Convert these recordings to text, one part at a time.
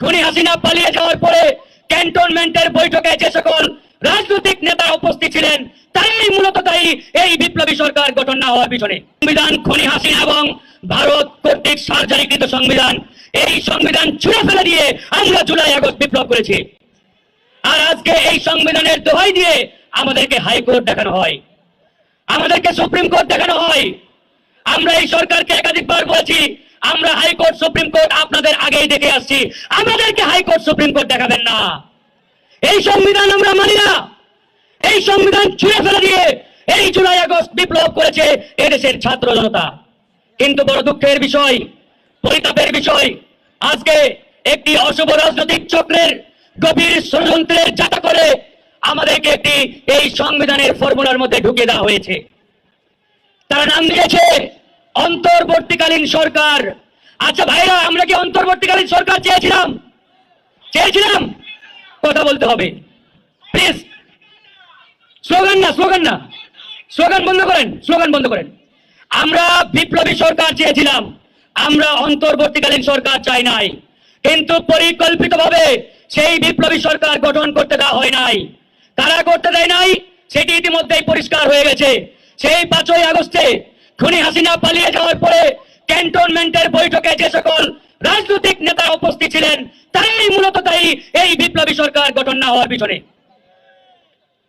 খুনি হাসিনা পালিয়ে যাওয়ার পরে ক্যান্টনমেন্টের বৈঠকে যে সকল রাজনৈতিক নেতা উপস্থিত ছিলেন তারাই মূলত দায়ী এই বিপ্লবী সরকার গঠন না হওয়ার পিছনে। সংবিধান খুনি হাসিনা এবং ভারত কর্তৃক সার্বজনীকৃত সংবিধান, এই সংবিধান ছুঁড়ে ফেলে দিয়ে আমরা জুলাই আগস্ট বিপ্লব করেছি। আর আজকে এই সংবিধানের দোহাই দিয়ে আমাদেরকে হাইকোর্ট দেখানো হয়, আমাদেরকে সুপ্রিম কোর্ট দেখানো হয়। আমরা এই সরকারকে একাধিকবার বলেছি, আমরা হাইকোর্ট সুপ্রিম কোর্ট আপনাদের আগেই দেখে আসছি, আমাদেরকে হাইকোর্ট সুপ্রিম কোর্ট দেখাবেন না। এই সংবিধান আমরা মানি না। এই সংবিধান ছুঁড়ে ফেলে দিয়ে এই জুলাই আগস্ট বিপ্লব করেছে এদেশের ছাত্র জনতা। কিন্তু বড় দুঃখের বিষয়, পরিতাপের বিষয়, আজকে একটি অশুভ রাজনৈতিক চক্রের গভীর ষড়যন্ত্রের যাতা করে আমাদেরকে একটি এই সংবিধানের ফর্মুলার মধ্যে ঢুকিয়ে দেওয়া হয়েছে। তারা নাম দিয়েছে অন্তর্বর্তীকালীন সরকার। আচ্ছা ভাইরা, আমরা কি অন্তর্বর্তীকালীন সরকার চেয়েছিলাম? চেয়েছিলাম? কথা বলতে হবে প্লিজ। স্লোগান না, স্লোগান না, স্লোগান বন্ধ করেন, স্লোগান বন্ধ করেন। আমরা বিপ্লবী সরকার চেয়েছিলাম, আমরা অন্তর্বর্তীকালীন সরকার চাই নাই। কিন্তু পরিকল্পিতভাবে সেই বিপ্লবী সরকার গঠন করতে দেওয়া হয় নাই। কারা করতে দেয় নাই সেটি ইতিমধ্যেই পরিষ্কার হয়ে গেছে। সেই 5ই আগস্টে খুনি হাসিনা পালিয়ে যাওয়ার পরে ক্যান্টনমেন্টের বৈঠকে যে সকল রাজনৈতিক নেতা উপস্থিত ছিলেন তারাই মূলত দায়ী এই বিপ্লবী সরকার গঠন না হওয়ার পিছনে।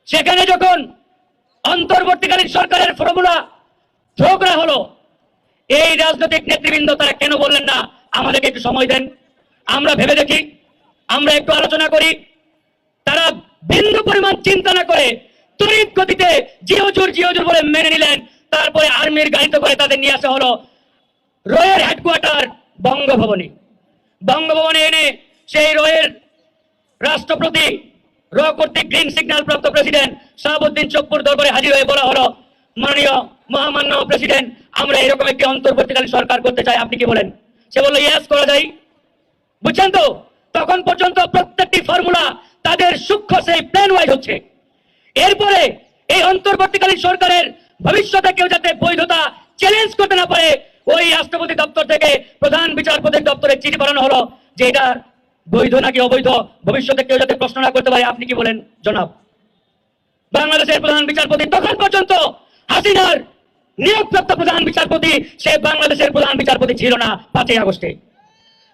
সেখানে যখন অন্তর্বর্তীকালীন সরকারের ফর্মুলা থ্রো করা হলো, এই রাজনৈতিক নেতৃবৃন্দ তারা কেন বললেন না আমাদেরকে একটু সময় দেন, আমরা ভেবে দেখি, আমরা একটু আলোচনা করি? তারা বিন্দু পরিমাণ চিন্তা না করে তড়িৎ গতিতে জিওজুর জিওজুর বলে মেনে নিলেন। তারপরে আর্মির গাড়িতে করে তাদের নিয়ে আসা হলো রয়ের হেডকোয়ার্টার বঙ্গভবনে। বঙ্গভবনে এনে সেই রয়ের রাষ্ট্রপতি, র কর্তৃক গ্রিন সিগন্যাল প্রাপ্ত প্রেসিডেন্ট শাহাবুদ্দিন চপ্পুর দরবারে হাজির হয়ে বলা হলো, মাননীয় মহামান্য প্রেসিডেন্ট, আমরা এরকম একটি অন্তর্বর্তীকালীন সরকার করতে চাই, আপনি কি বলেন? সে বললো ইয়েস, করা যায়। বুঝছেন তো? তখন পর্যন্ত প্রত্যেকটি ফর্মুলা তাদের সূক্ষ্ম সেই প্ল্যান ওয়াইজ হচ্ছে। এরপরে এই অন্তর্বর্তীকালীন সরকারের ভবিষ্যতে কেউ যাতে বৈধতা চ্যালেঞ্জ করতে না পারে, ওই রাষ্ট্রপতি দপ্তর থেকে প্রধান বিচারপতির দপ্তরে চিঠি পাঠানো হলো যে এটা বৈধ নাকি অবৈধ, ভবিষ্যতে কেউ যাতে প্রশ্ন না করতে পারে, আপনি কি বলেন জনাব? বাংলাদেশের প্রধান বিচারপতি তখন পর্যন্ত হাসিনার নিয়োগপ্রাপ্ত প্রধান বিচারপতি, সে বাংলাদেশের প্রধান বিচারপতি ছিল না 5ই আগস্টে।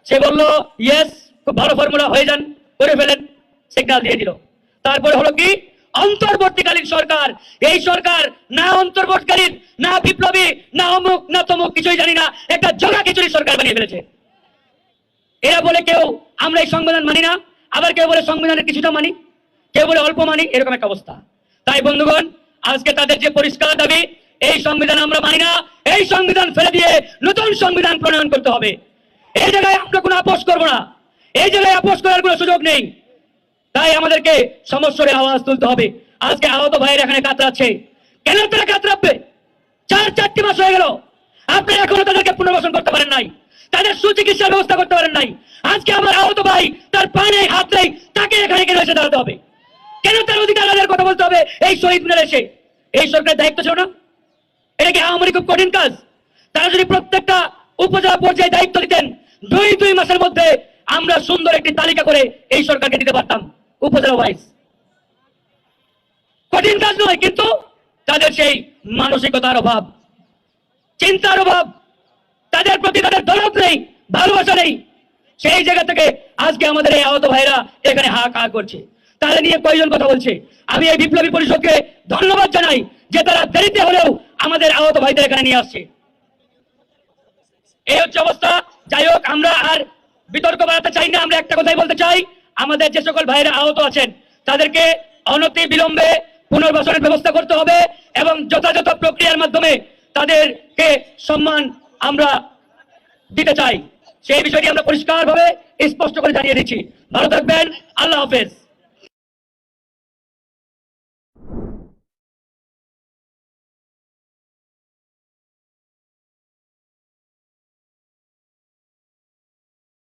সে বলল ইয়েস, খুব ভালো ফর্মুলা, হয়ে যান, করে ফেলেন, সিগন্যাল দিয়ে দিল। তারপরে হলো কি অন্তর্বর্তীকালীন সরকার। এই সরকার না অন্তর্বর্তীকালীন, না বিপ্লবী, না অমুক না তমুক, কিছুই জানি না, একটা জগা খিচুড়ি সরকার বানিয়ে ফেলেছে। এরা বলে কেউ আমরা এই সংবিধান মানি না, আবার কেউ বলে সংবিধানের কিছুটা মানি, কেউ বলে অল্প মানি, এরকম একটা অবস্থা। তাই বন্ধুগণ, আজকে তাদের যে পরিষ্কার দাবি, এই সংবিধান আমরা মানি না, এই সংবিধান ফেলে দিয়ে নতুন সংবিধান প্রণয়ন করতে হবে। এই জায়গায় আমরা কোনো আপোষ করবো না, এই জায়গায় আপোষ করার কোনো সুযোগ নেই। তাই আমাদেরকে সমস্যার আওয়াজ তুলতে হবে। আজকে আহত ভাইয়ের এখানে কাতরাচ্ছে, কেন তারা কাতরাবে? 4 মাস হয়ে গেল, আপনারা এখনো তাদেরকে পুনর্বাসন করতে পারেন নাই, তাদের সুচিকিৎসার ব্যবস্থা করতে পারেন নাই। আজকে আমার আহত ভাই, তার পা নেই, হাত নেই, তাকে এখানে কেন এসে দাঁড়াতে হবে? কেন তার অধিকার আদায়ের কথা বলতে হবে এই শহীদ মিনারে এসে? এই সরকারের দায়িত্ব ছিল না? এটা কি আওয়ামী লীগ খুব কঠিন কাজ? তারা যদি প্রত্যেকটা উপজেলা পর্যায়ে দায়িত্ব দিতেন, 2 মাসের মধ্যে আমরা সুন্দর একটি তালিকা করে এই সরকারকে দিতে পারতাম উপজেলা ওয়াইজ। কঠিন কাজ নয়, কিন্তু তাদের সেই মানসিকতার অভাব, চিন্তার অভাব, তাদের প্রতি তাদের দরদ নেই, ভালোবাসা নেই। সেই জায়গা থেকে আজকে আমাদের এই আহত ভাইরা এখানে হাহাকার করছে। তাদের নিয়ে কয়জন কথা বলছে? আমি এই বিপ্লবী পরিষদকে ধন্যবাদ জানাই যে তারা দেরিতে হলেও আমাদের আহত ভাইদের এখানে নিয়ে আসছে। এই হচ্ছে অবস্থা। যাই হোক, আমরা আর বিতর্ক বাড়াতে চাই না। আমরা একটা কথাই বলতে চাই, আমাদের যে সকল ভাইরা আহত আছেন তাদেরকে অনতি বিলম্বে পুনর্বাসনের ব্যবস্থা করতে হবে এবং যথাযথ প্রক্রিয়ার মাধ্যমে তাদেরকে সম্মান আমরা দিতে চাই। সেই বিষয়টি আমরা পরিষ্কারভাবে স্পষ্ট করে জানিয়ে দিচ্ছি। ভালো থাকবেন, আল্লাহ হাফেজ।